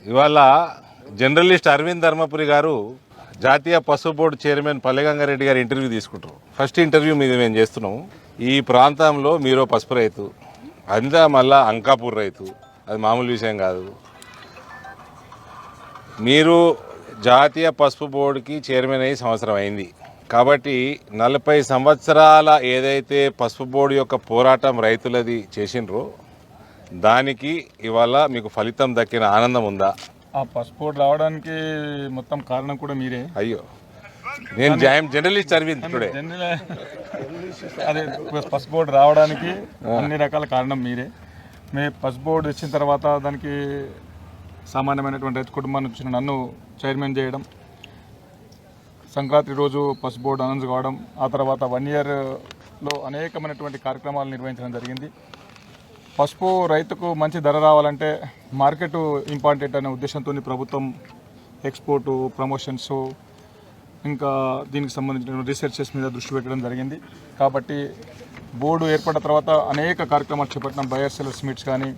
ఇవాళ జర్నలిస్ట్ అరవింద్ ధర్మపురి గారు జాతీయ పసుపు బోర్డు చైర్మన్ పల్లెగంగారెడ్డి గారి ఇంటర్వ్యూ తీసుకుంటారు. ఫస్ట్ ఇంటర్వ్యూ మీద మేము చేస్తున్నాము. ఈ ప్రాంతంలో మీరు పసుపు రైతు, అంతా మళ్ళా అంకాపూర్ రైతు, అది మామూలు విషయం కాదు. మీరు జాతీయ పసుపు బోర్డుకి చైర్మన్ అయ్యి సంవత్సరం అయింది కాబట్టి 40 సంవత్సరాల ఏదైతే పసుపు బోర్డు యొక్క పోరాటం రైతులది చేసిండ్రో దానికి ఇవాళ మీకు ఫలితం దక్కిన ఆనందం ఉందా? ఆ పసుపు బోర్డు రావడానికి మొత్తం కారణం కూడా మీరే. అయ్యో, నేను జర్నలిస్ట్ అరవింద్ టుడే. అదే పసుపు బోర్డు రావడానికి అన్ని రకాల కారణం మీరే. మీ పసుపు బోర్డు ఇచ్చిన తర్వాత దానికి సామాన్యమైనటువంటి రైతు కుటుంబాన్ని వచ్చిన నన్ను చైర్మన్ చేయడం, సంక్రాంతి రోజు పసుపు బోర్డు అనౌన్స్ కావడం, ఆ తర్వాత 1 ఇయర్లో అనేకమైనటువంటి కార్యక్రమాలు నిర్వహించడం జరిగింది. పసుపు రైతుకు మంచి ధర రావాలంటే మార్కెట్ ఇంపార్టెంట్ అనే ఉద్దేశంతో ప్రభుత్వం ఎక్స్పోర్టు, ప్రమోషన్స్, ఇంకా దీనికి సంబంధించిన రీసెర్చెస్ మీద దృష్టి పెట్టడం జరిగింది. కాబట్టి బోర్డు ఏర్పడిన తర్వాత అనేక కార్యక్రమాలు చేపట్టిన బయర్ సెల్లర్స్ మీట్స్ కానీ